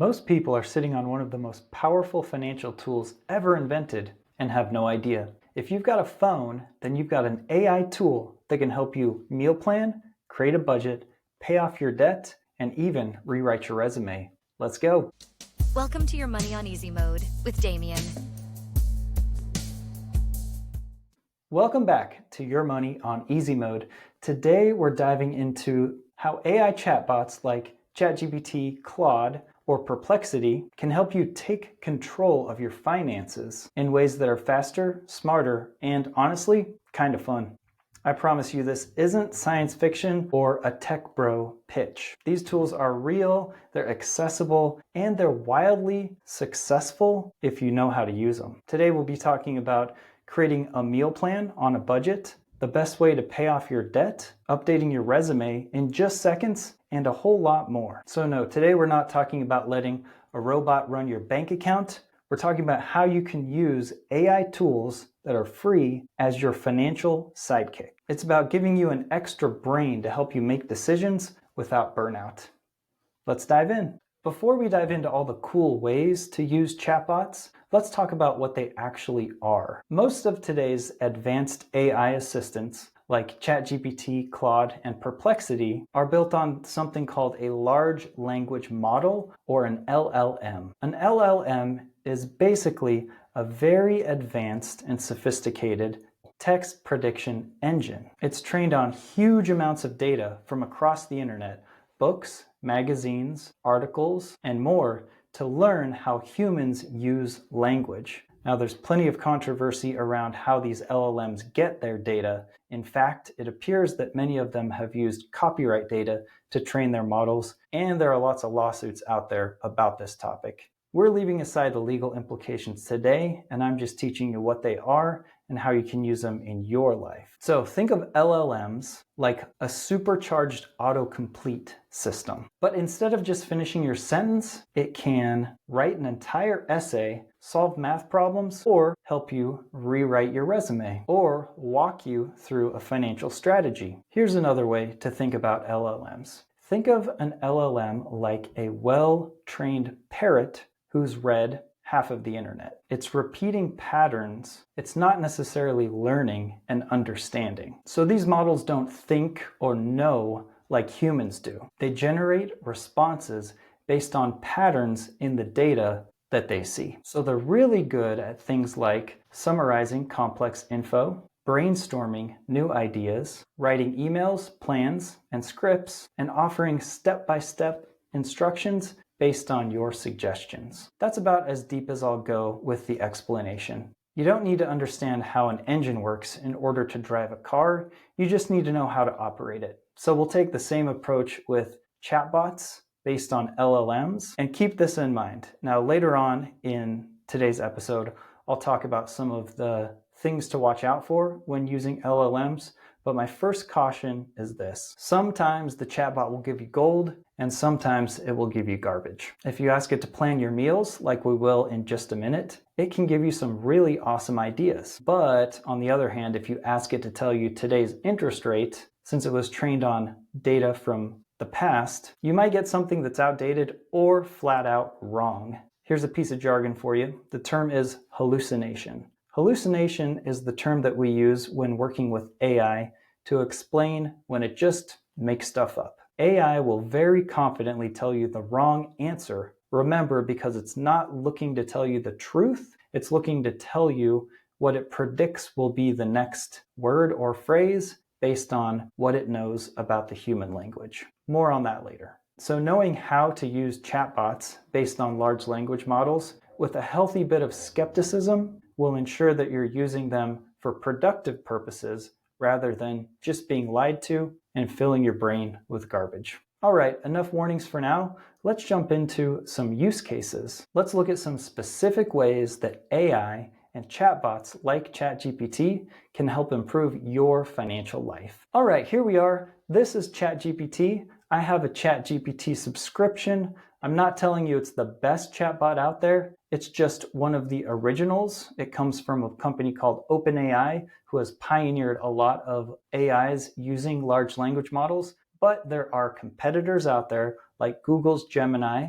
Most people are sitting on one of the most powerful financial tools ever invented and have no idea. If you've got a phone, then you've got an AI tool that can help you meal plan, create a budget, pay off your debt, and even rewrite your resume. Let's go. Welcome to your Money on Easy mode with Damien. Welcome back to Your Money on Easy Mode. Today we're diving into how AI chatbots like ChatGPT, Claude, or Perplexity can help you take control of your finances in ways that are faster, smarter, and honestly, kind of fun. I promise you this isn't science fiction or a tech bro pitch. These tools are real, they're accessible, and they're wildly successful if you know how to use them. Today we'll be talking about creating a meal plan on a budget, the best way to pay off your debt, updating your resume in just seconds, and a whole lot more. So no, today we're not talking about letting a robot run your bank account. We're talking about how you can use AI tools that are free as your financial sidekick. It's about giving you an extra brain to help you make decisions without burnout. Let's dive in. Before we dive into all the cool ways to use chatbots, let's talk about what they actually are. Most of today's advanced AI assistants, like ChatGPT, Claude, and Perplexity, are built on something called a large language model, or an LLM. An LLM is basically a very advanced and sophisticated text prediction engine. It's trained on huge amounts of data from across the internet, books, magazines, articles, and more, to learn how humans use language. Now, there's plenty of controversy around how these LLMs get their data. In fact, it appears that many of them have used copyright data to train their models, and there are lots of lawsuits out there about this topic. We're leaving aside the legal implications today, and I'm just teaching you what they are and how you can use them in your life. So think of LLMs like a supercharged autocomplete system. But instead of just finishing your sentence, it can write an entire essay, solve math problems, or help you rewrite your resume, or walk you through a financial strategy. Here's another way to think about LLMs. Think of an LLM like a well-trained parrot who's read half of the internet. It's repeating patterns. It's not necessarily learning and understanding. So these models don't think or know like humans do. They generate responses based on patterns in the data that they see. So they're really good at things like summarizing complex info, brainstorming new ideas, writing emails, plans, and scripts, and offering step-by-step instructions based on your suggestions. That's about as deep as I'll go with the explanation. You don't need to understand how an engine works in order to drive a car. You just need to know how to operate it. So we'll take the same approach with chatbots based on LLMs, and keep this in mind. Now, later on in today's episode, I'll talk about some of the things to watch out for when using LLMs, but my first caution is this. Sometimes the chatbot will give you gold, and sometimes it will give you garbage. If you ask it to plan your meals, like we will in just a minute, it can give you some really awesome ideas. But on the other hand, if you ask it to tell you today's interest rate, since it was trained on data from the past, you might get something that's outdated or flat out wrong. Here's a piece of jargon for you. The term is hallucination. Hallucination is the term that we use when working with AI to explain when it just makes stuff up. AI will very confidently tell you the wrong answer. Remember, because it's not looking to tell you the truth, it's looking to tell you what it predicts will be the next word or phrase based on what it knows about the human language. More on that later. So knowing how to use chatbots based on large language models with a healthy bit of skepticism will ensure that you're using them for productive purposes rather than just being lied to and filling your brain with garbage. All right, enough warnings for now. Let's jump into some use cases. Let's look at some specific ways that AI and chatbots like ChatGPT can help improve your financial life. All right, here we are. This is ChatGPT. I have a ChatGPT subscription. I'm not telling you it's the best chatbot out there. It's just one of the originals. It comes from a company called OpenAI, who has pioneered a lot of AIs using large language models. But there are competitors out there like Google's Gemini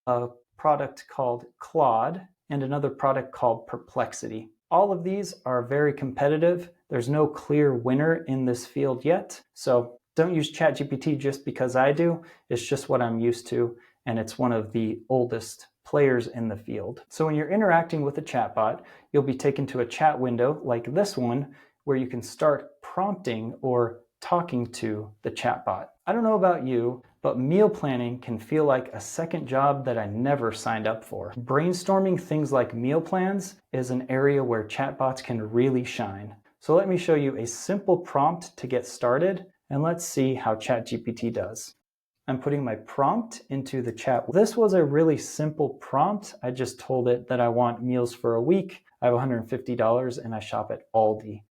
a product called Claude, and another product called Perplexity. All of these are very competitive. There's no clear winner in this field yet. So don't use ChatGPT just because I do. It's just what I'm used to, and it's one of the oldest players in the field. So when you're interacting with a chatbot, you'll be taken to a chat window like this one, where you can start prompting or talking to the chatbot. I don't know about you, but meal planning can feel like a second job that I never signed up for. Brainstorming things like meal plans is an area where chatbots can really shine. So let me show you a simple prompt to get started, and let's see how ChatGPT does. I'm putting my prompt into the chat. This was a really simple prompt. I just told it that I want meals for a week. I have $150 and I shop at Aldi.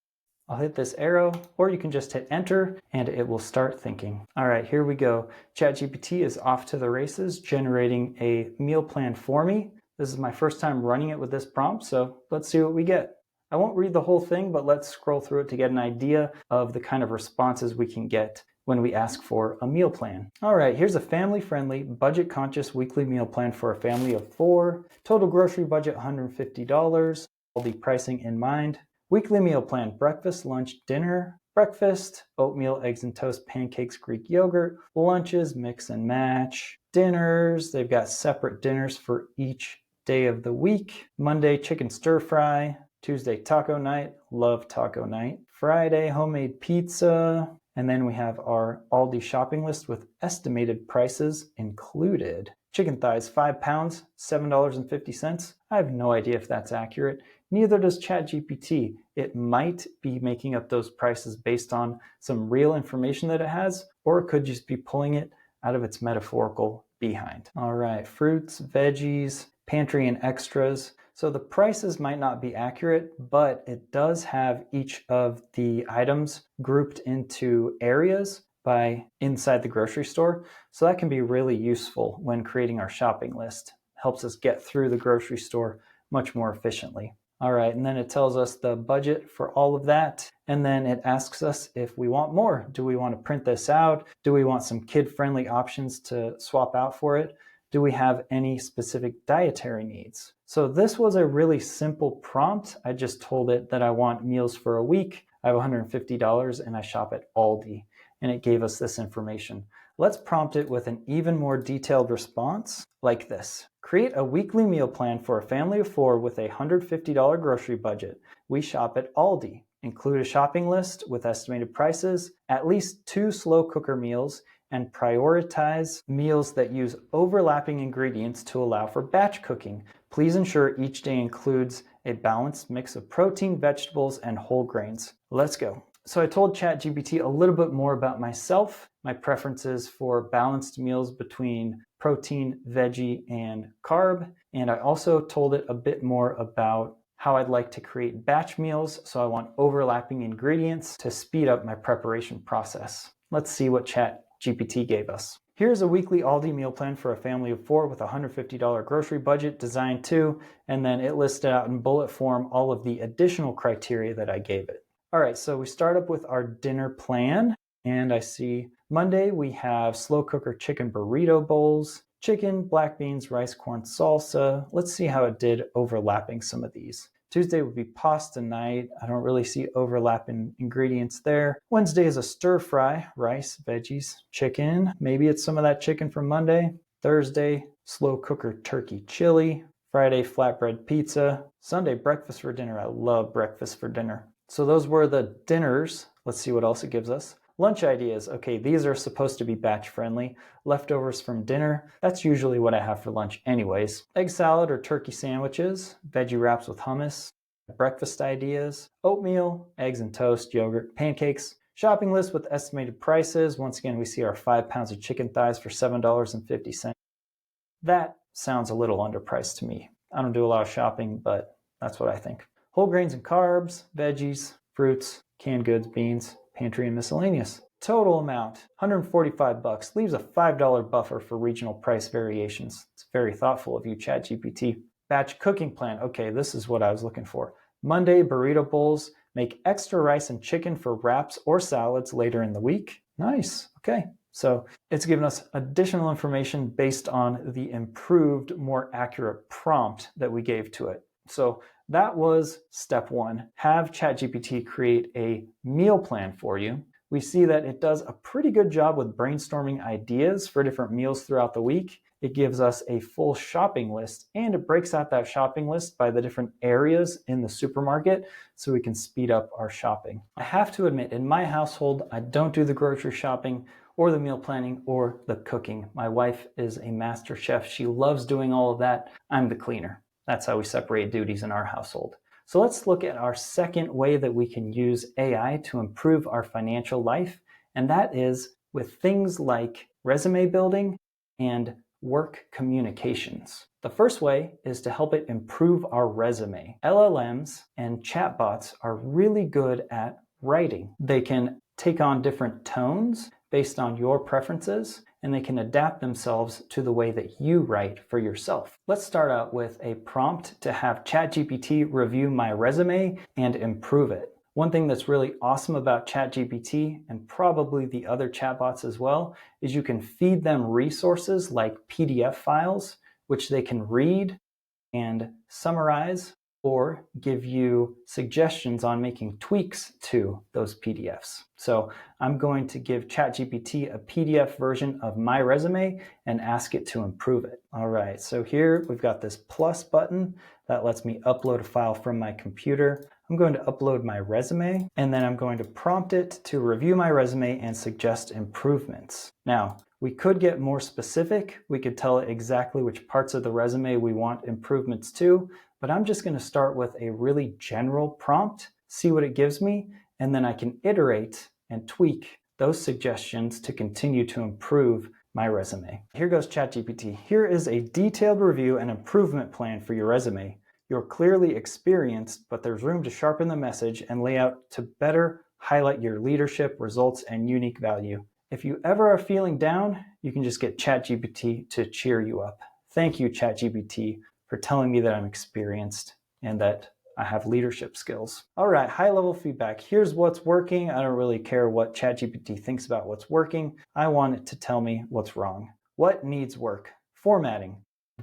I'll hit this arrow, or you can just hit enter and it will start thinking. All right, here we go. ChatGPT is off to the races, generating a meal plan for me. This is my first time running it with this prompt, so let's see what we get. I won't read the whole thing, but let's scroll through it to get an idea of the kind of responses we can get when we ask for a meal plan. All right, here's a family-friendly, budget-conscious weekly meal plan for a family of 4. Total grocery budget $150. All the pricing in mind. Weekly meal plan: breakfast, lunch, dinner. Breakfast: oatmeal, eggs and toast, pancakes, Greek yogurt. Lunches: mix and match. Dinners: they've got separate dinners for each day of the week. Monday: chicken stir fry. Tuesday: taco night. Love taco night. Friday: homemade pizza. And then we have our Aldi shopping list with estimated prices included. Chicken thighs, 5 pounds, $7.50. I have no idea if that's accurate. Neither does ChatGPT. It might be making up those prices based on some real information that it has, or it could just be pulling it out of its metaphorical behind. All right, fruits, veggies, pantry and extras. So the prices might not be accurate, but it does have each of the items grouped into areas by inside the grocery store. So that can be really useful when creating our shopping list. Helps us get through the grocery store much more efficiently. All right, and then it tells us the budget for all of that. And then it asks us if we want more. Do we want to print this out? Do we want some kid-friendly options to swap out for it? Do we have any specific dietary needs? So this was a really simple prompt. I just told it that I want meals for a week. I have $150 and I shop at Aldi. And it gave us this information. Let's prompt it with an even more detailed response like this. Create a weekly meal plan for a family of 4 with a $150 grocery budget. We shop at Aldi. Include a shopping list with estimated prices, at least 2 slow cooker meals, and prioritize meals that use overlapping ingredients to allow for batch cooking. Please ensure each day includes a balanced mix of protein, vegetables, and whole grains. Let's go. So I told ChatGPT a little bit more about myself, my preferences for balanced meals between protein, veggie, and carb. And I also told it a bit more about how I'd like to create batch meals. So I want overlapping ingredients to speed up my preparation process. Let's see what ChatGPT gave us. Here's a weekly Aldi meal plan for a family of 4 with a $150 grocery budget, designed to, and then it listed out in bullet form all of the additional criteria that I gave it. All right, so we start up with our dinner plan, and I see Monday we have slow cooker chicken burrito bowls, chicken, black beans, rice, corn salsa. Let's see how it did overlapping some of these. Tuesday would be pasta night. I don't really see overlapping ingredients there. Wednesday is a stir fry, rice, veggies, chicken. Maybe it's some of that chicken from Monday. Thursday, slow cooker turkey chili. Friday, flatbread pizza. Sunday, breakfast for dinner. I love breakfast for dinner. So those were the dinners. Let's see what else it gives us. Lunch ideas. Okay, these are supposed to be batch friendly. Leftovers from dinner. That's usually what I have for lunch anyways. Egg salad or turkey sandwiches. Veggie wraps with hummus. Breakfast ideas. Oatmeal, eggs and toast, yogurt, pancakes. Shopping list with estimated prices. Once again, we see our 5 pounds of chicken thighs for $7.50. That sounds a little underpriced to me. I don't do a lot of shopping, but that's what I think. Whole grains and carbs, veggies, fruits, canned goods, beans, pantry and miscellaneous. Total amount, $145. Leaves a $5 buffer for regional price variations. It's very thoughtful of you, ChatGPT. Batch cooking plan. Okay, this is what I was looking for. Monday, burrito bowls. Make extra rice and chicken for wraps or salads later in the week. Nice. Okay. So it's given us additional information based on the improved, more accurate prompt that we gave to it. So that was step one. Have ChatGPT create a meal plan for you. We see that it does a pretty good job with brainstorming ideas for different meals throughout the week. It gives us a full shopping list, and it breaks out that shopping list by the different areas in the supermarket so we can speed up our shopping. I have to admit, in my household, I don't do the grocery shopping or the meal planning or the cooking. My wife is a master chef. She loves doing all of that. I'm the cleaner. That's how we separate duties in our household. So let's look at our second way that we can use AI to improve our financial life, and that is with things like resume building and work communications. The first way is to help it improve our resume. LLMs and chatbots are really good at writing. They can take on different tones based on your preferences, and they can adapt themselves to the way that you write for yourself. Let's start out with a prompt to have ChatGPT review my resume and improve it. One thing that's really awesome about ChatGPT, and probably the other chatbots as well, is you can feed them resources like PDF files, which they can read and summarize or give you suggestions on making tweaks to those PDFs. So I'm going to give ChatGPT a PDF version of my resume and ask it to improve it. All right, so here we've got this plus button that lets me upload a file from my computer. I'm going to upload my resume, and then I'm going to prompt it to review my resume and suggest improvements. Now, we could get more specific. We could tell it exactly which parts of the resume we want improvements to, but I'm just going to start with a really general prompt, see what it gives me, and then I can iterate and tweak those suggestions to continue to improve my resume. Here goes ChatGPT. Here is a detailed review and improvement plan for your resume. You're clearly experienced, but there's room to sharpen the message and layout to better highlight your leadership, results, and unique value. If you ever are feeling down, you can just get ChatGPT to cheer you up. Thank you, ChatGPT, for telling me that I'm experienced and that I have leadership skills. All right, high-level feedback. Here's what's working. I don't really care what ChatGPT thinks about what's working. I want it to tell me what's wrong. What needs work? Formatting.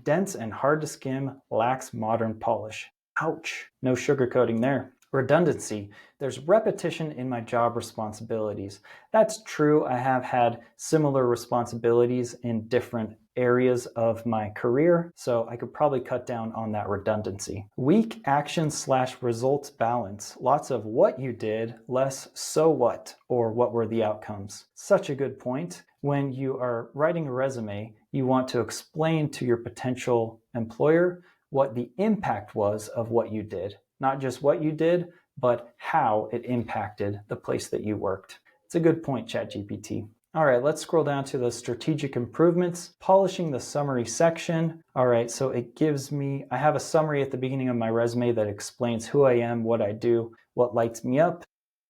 Dense and hard to skim, lacks modern polish. Ouch, no sugarcoating there. Redundancy. There's repetition in my job responsibilities. That's true. I have had similar responsibilities in different areas of my career, so I could probably cut down on that redundancy. Weak action/results balance. Lots of what you did, less so what, or what were the outcomes. Such a good point. When you are writing a resume, you want to explain to your potential employer what the impact was of what you did. Not just what you did, but how it impacted the place that you worked. It's a good point, ChatGPT. All right, let's scroll down to the strategic improvements, polishing the summary section. All right, so it gives me, I have a summary at the beginning of my resume that explains who I am, what I do, what lights me up,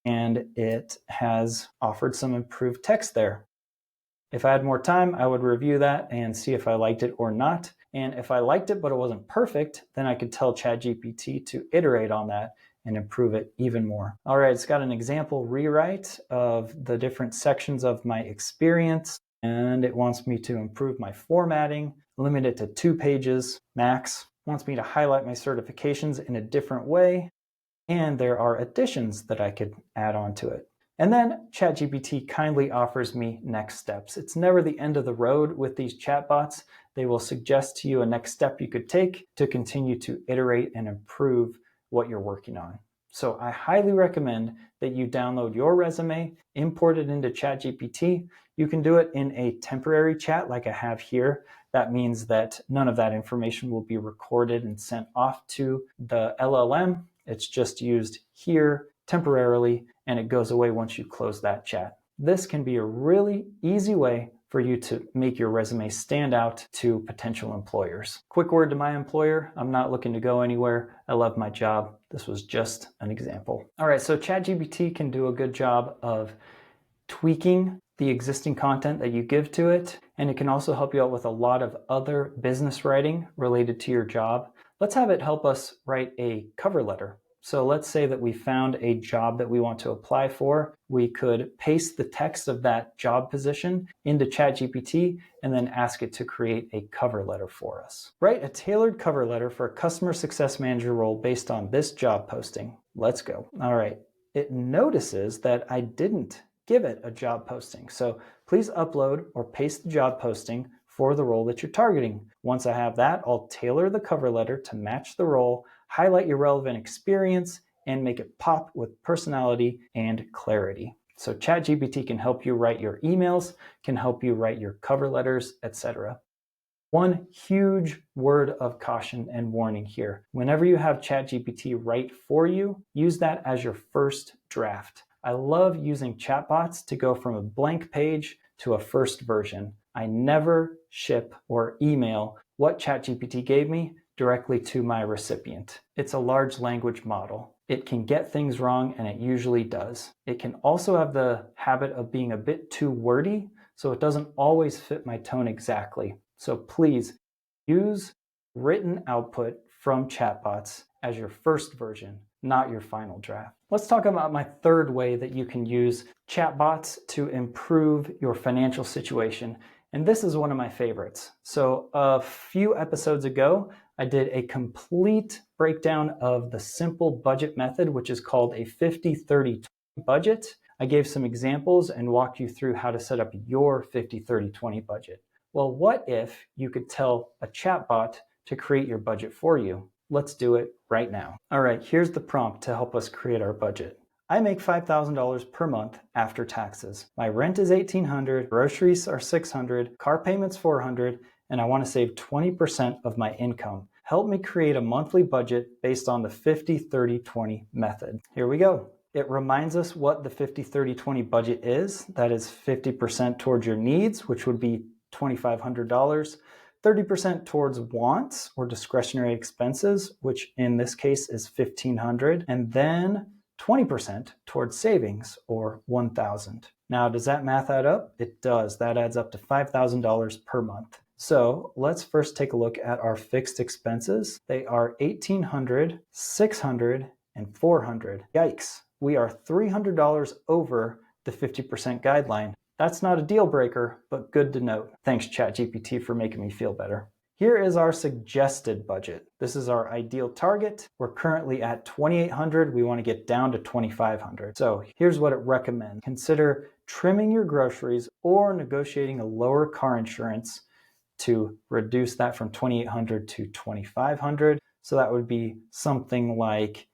and it has offered some improved text there. If I had more time, I would review that and see if I liked it or not. And if I liked it, but it wasn't perfect, then I could tell ChatGPT to iterate on that and improve it even more. All right, it's got an example rewrite of the different sections of my experience, and it wants me to improve my formatting, limit it to 2 pages max, wants me to highlight my certifications in a different way, and there are additions that I could add on to it. And then ChatGPT kindly offers me next steps. It's never the end of the road with these chatbots. They will suggest to you a next step you could take to continue to iterate and improve what you're working on. So I highly recommend that you download your resume, import it into ChatGPT. You can do it in a temporary chat like I have here. That means that none of that information will be recorded and sent off to the LLM. It's just used here temporarily, and it goes away once you close that chat. This can be a really easy way for you to make your resume stand out to potential employers. Quick word to my employer, I'm not looking to go anywhere. I love my job. This was just an example. All right, so ChatGPT can do a good job of tweaking the existing content that you give to it, and it can also help you out with a lot of other business writing related to your job. Let's have it help us write a cover letter. So let's say that we found a job that we want to apply for. We could paste the text of that job position into ChatGPT and then ask it to create a cover letter for us. Write a tailored cover letter for a customer success manager role based on this job posting. Let's go. All right. It notices that I didn't give it a job posting. So please upload or paste the job posting for the role that you're targeting. Once I have that, I'll tailor the cover letter to match the role, highlight your relevant experience, and make it pop with personality and clarity. So ChatGPT can help you write your emails, can help you write your cover letters, etc. One huge word of caution and warning here. Whenever you have ChatGPT write for you, use that as your first draft. I love using chatbots to go from a blank page to a first version. I never ship or email what ChatGPT gave me directly to my recipient. It's a large language model. It can get things wrong, and it usually does. It can also have the habit of being a bit too wordy, so it doesn't always fit my tone exactly. So please use written output from chatbots as your first version, not your final draft. Let's talk about my third way that you can use chatbots to improve your financial situation. And this is one of my favorites. So a few episodes ago, I did a complete breakdown of the simple budget method, which is called a 50-30-20 budget. I gave some examples and walked you through how to set up your 50-30-20 budget. Well, what if you could tell a chatbot to create your budget for you? Let's do it right now. All right, here's the prompt to help us create our budget. I make $5,000 per month after taxes. My rent is $1,800, groceries are $600, car payments $400, and I want to save 20% of my income. Help me create a monthly budget based on the 50-30-20 method. Here we go. It reminds us what the 50-30-20 budget is. That is 50% towards your needs, which would be $2,500, 30% towards wants or discretionary expenses, which in this case is $1,500, and then 20% towards savings or $1,000. Now, does that math add up? It does. That adds up to $5,000 per month. So let's first take a look at our fixed expenses. They are $1,800, $600, and $400. Yikes. We are $300 over the 50% guideline. That's not a deal breaker, but good to note. Thanks, ChatGPT, for making me feel better. Here is our suggested budget. This is our ideal target. We're currently at $2,800. We want to get down to $2,500. So here's what it recommends. Consider trimming your groceries or negotiating a lower car insurance to reduce that from $2,800 to $2,500. So that would be something like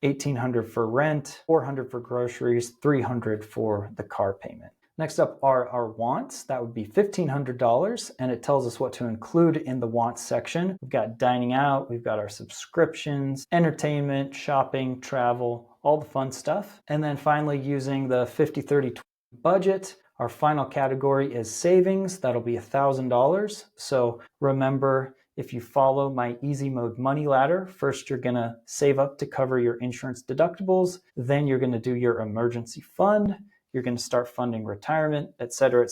$1,800 for rent, $400 for groceries, $300 for the car payment. Next up are our wants. That would be $1,500, and it tells us what to include in the wants section. We've got dining out, we've got our subscriptions, entertainment, shopping, travel, all the fun stuff. And then finally, using the 50-30-20 budget, our final category is savings. That'll be $1,000. So remember, if you follow my easy mode money ladder, first you're gonna save up to cover your insurance deductibles, then you're gonna do your emergency fund, you're going to start funding retirement, et cetera,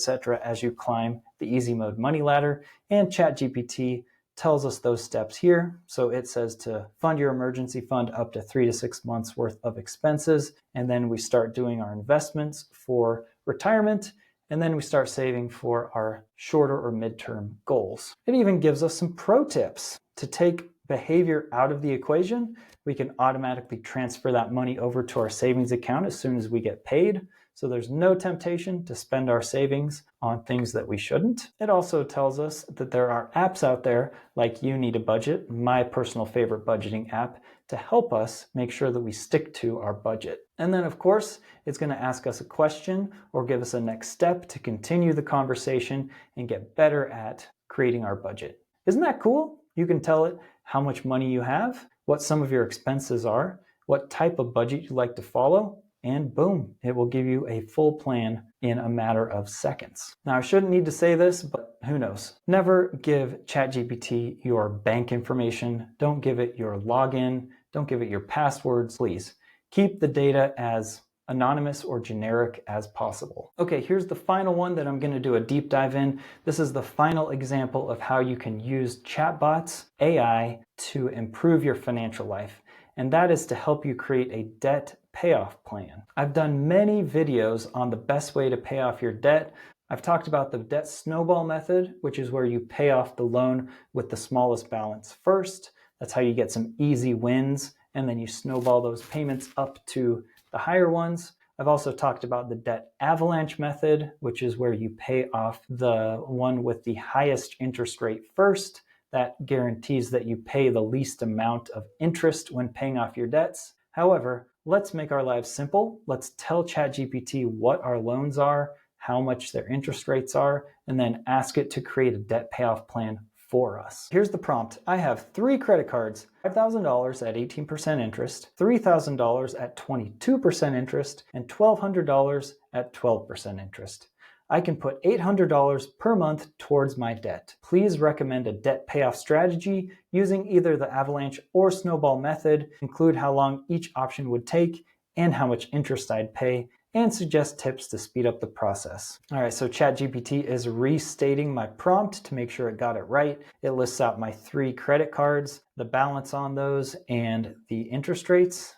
as you climb the easy mode money ladder. And ChatGPT tells us those steps here. So it says to fund your emergency fund up to 3 to 6 months worth of expenses. And then we start doing our investments for retirement. And then we start saving for our shorter or midterm goals. It even gives us some pro tips to take behavior out of the equation. We can automatically transfer that money over to our savings account as soon as we get paid. So there's no temptation to spend our savings on things that we shouldn't. It also tells us that there are apps out there like You Need a Budget, my personal favorite budgeting app, to help us make sure that we stick to our budget. And then of course, it's going to ask us a question or give us a next step to continue the conversation and get better at creating our budget. Isn't that cool? You can tell it how much money you have, what some of your expenses are, what type of budget you like to follow, and boom, it will give you a full plan in a matter of seconds. Now, I shouldn't need to say this, but who knows? Never give ChatGPT your bank information. Don't give it your login. Don't give it your passwords, please. Keep the data as anonymous or generic as possible. Okay, here's the final one that I'm going to do a deep dive in. This is the final example of how you can use chatbots, AI, to improve your financial life. and that is to help you create a debt payoff plan. I've done many videos on the best way to pay off your debt. I've talked about the debt snowball method, which is where you pay off the loan with the smallest balance first. That's how you get some easy wins, and then you snowball those payments up to the higher ones. I've also talked about the debt avalanche method, which is where you pay off the one with the highest interest rate first. That guarantees that you pay the least amount of interest when paying off your debts. However, let's make our lives simple. Let's tell ChatGPT what our loans are, how much their interest rates are, and then ask it to create a debt payoff plan for us. Here's the prompt. I have 3 credit cards, $5,000 at 18% interest, $3,000 at 22% interest, and $1,200 at 12% interest. I can put $800 per month towards my debt. Please recommend a debt payoff strategy using either the avalanche or snowball method. Include how long each option would take and how much interest I'd pay, and suggest tips to speed up the process. All right, so ChatGPT is restating my prompt to make sure it got it right. It lists out my 3 credit cards, the balance on those, and the interest rates.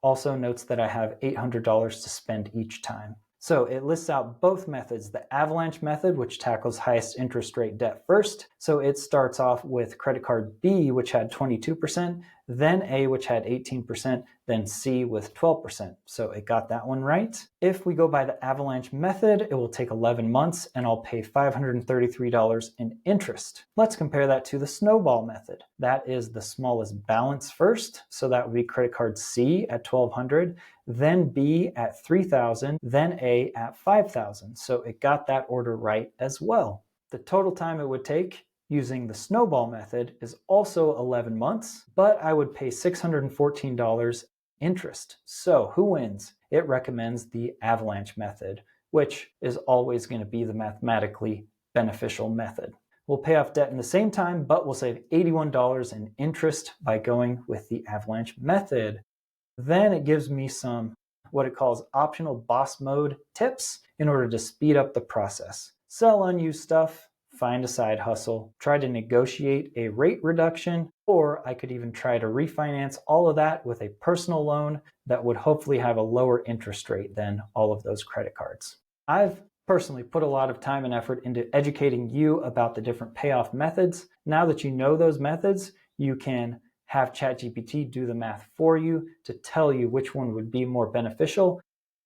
Also notes that I have $800 to spend each time. So it lists out both methods, the avalanche method, which tackles highest interest rate debt first. So it starts off with credit card B, which had 22%, then A, which had 18%, then C with 12%. So it got that one right. If we go by the avalanche method, it will take 11 months and I'll pay $533 in interest. Let's compare that to the snowball method. That is the smallest balance first. So that would be credit card C at $1,200, then B at $3,000, then A at $5,000. So it got that order right as well. The total time it would take using the snowball method is also 11 months, but I would pay $614 interest. So who wins? It recommends the avalanche method, which is always going to be the mathematically beneficial method. We'll pay off debt in the same time, but we'll save $81 in interest by going with the avalanche method. Then it gives me some what it calls optional boss mode tips in order to speed up the process. Sell unused stuff, find a side hustle, try to negotiate a rate reduction, or I could even try to refinance all of that with a personal loan that would hopefully have a lower interest rate than all of those credit cards. I've personally put a lot of time and effort into educating you about the different payoff methods. Now that you know those methods, you can have ChatGPT do the math for you to tell you which one would be more beneficial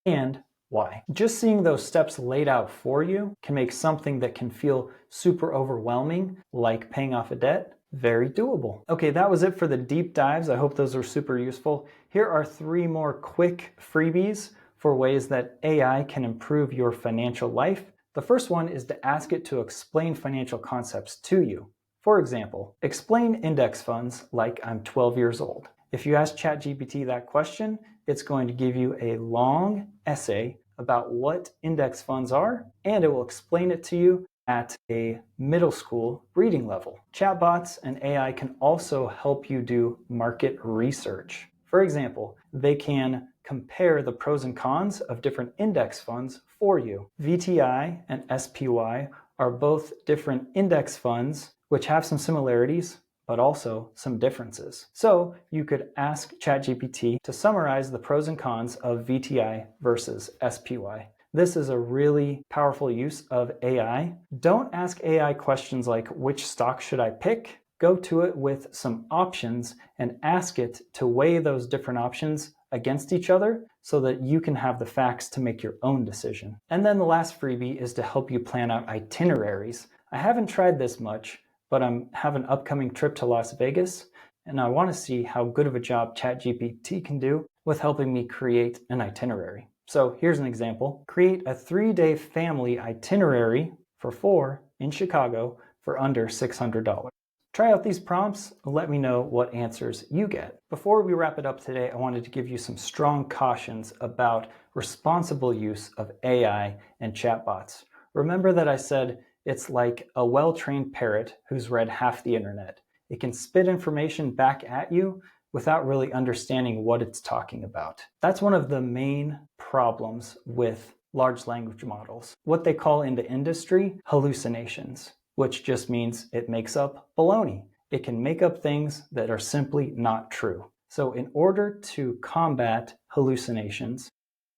and why. Just seeing those steps laid out for you can make something that can feel super overwhelming, like paying off a debt, very doable. Okay, that was it for the deep dives. I hope those were super useful. Here are 3 more quick freebies for ways that AI can improve your financial life. The first one is to ask it to explain financial concepts to you. For example, explain index funds like I'm 12 years old. If you ask ChatGPT that question, it's going to give you a long essay about what index funds are, and it will explain it to you at a middle school reading level. Chatbots and AI can also help you do market research. For example, they can compare the pros and cons of different index funds for you. VTI and SPY are both different index funds which have some similarities, but also some differences. So you could ask ChatGPT to summarize the pros and cons of VTI versus SPY. This is a really powerful use of AI. Don't ask AI questions like, which stock should I pick? Go to it with some options and ask it to weigh those different options against each other so that you can have the facts to make your own decision. And then the last freebie is to help you plan out itineraries. I haven't tried this much, but I have an upcoming trip to Las Vegas, and I want to see how good of a job ChatGPT can do with helping me create an itinerary. So here's an example. Create a 3-day family itinerary for 4 in Chicago for under $600. Try out these prompts and let me know what answers you get. Before we wrap it up today, I wanted to give you some strong cautions about responsible use of AI and chatbots. Remember that I said it's like a well-trained parrot who's read half the internet. It can spit information back at you without really understanding what it's talking about. That's one of the main problems with large language models. What they call in the industry hallucinations, which just means it makes up baloney. It can make up things that are simply not true. So in order to combat hallucinations,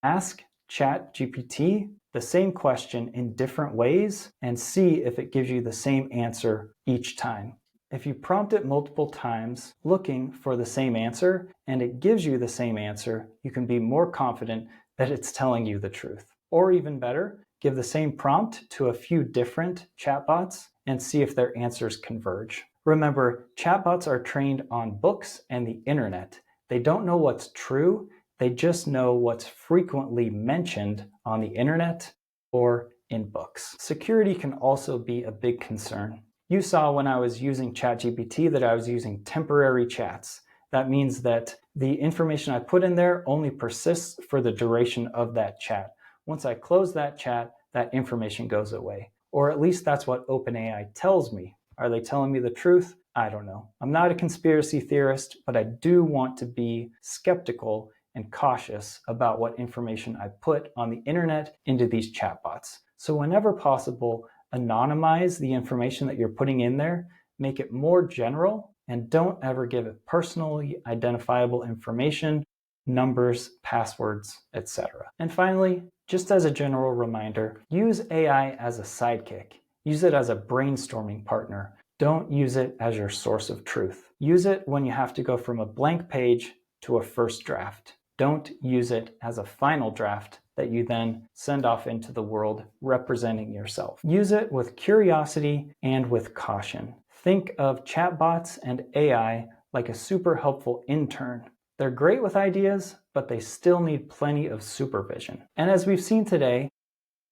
ask ChatGPT the same question in different ways and see if it gives you the same answer each time. If you prompt it multiple times looking for the same answer and it gives you the same answer, you can be more confident that it's telling you the truth. Or even better, give the same prompt to a few different chatbots and see if their answers converge. Remember, chatbots are trained on books and the internet. They don't know what's true, they just know what's frequently mentioned on the internet or in books. Security can also be a big concern. You saw when I was using ChatGPT that I was using temporary chats. That means that the information I put in there only persists for the duration of that chat. Once I close that chat, that information goes away. Or at least that's what OpenAI tells me. Are they telling me the truth? I don't know. I'm not a conspiracy theorist, but I do want to be skeptical and cautious about what information I put on the internet into these chatbots. So whenever possible, anonymize the information that you're putting in there, make it more general, and don't ever give it personally identifiable information, numbers, passwords, etc. And finally, just as a general reminder, use AI as a sidekick. Use it as a brainstorming partner. Don't use it as your source of truth. Use it when you have to go from a blank page to a first draft. Don't use it as a final draft that you then send off into the world representing yourself. Use it with curiosity and with caution. Think of chatbots and AI like a super helpful intern. They're great with ideas, but they still need plenty of supervision. And as we've seen today,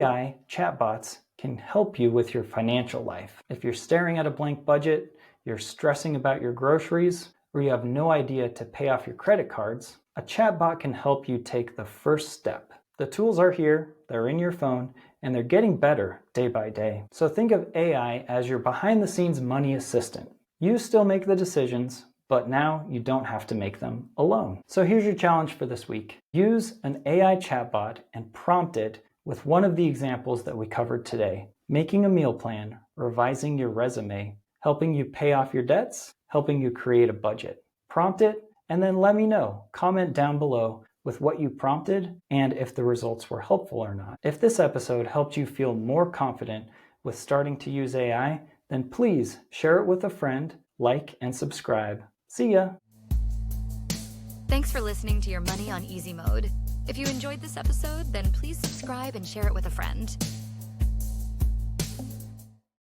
AI chatbots can help you with your financial life. If you're staring at a blank budget, you're stressing about your groceries, or you have no idea to pay off your credit cards, a chatbot can help you take the first step. The tools are here, they're in your phone, and they're getting better day by day. So think of AI as your behind-the-scenes money assistant. You still make the decisions, but now you don't have to make them alone. So here's your challenge for this week. Use an AI chatbot and prompt it with one of the examples that we covered today. Making a meal plan, revising your resume, helping you pay off your debts, helping you create a budget. Prompt it, and then let me know. Comment down below with what you prompted and if the results were helpful or not. If this episode helped you feel more confident with starting to use AI, then please share it with a friend, like and subscribe. See ya! Thanks for listening to Your Money on Easy Mode. If you enjoyed this episode, then please subscribe and share it with a friend.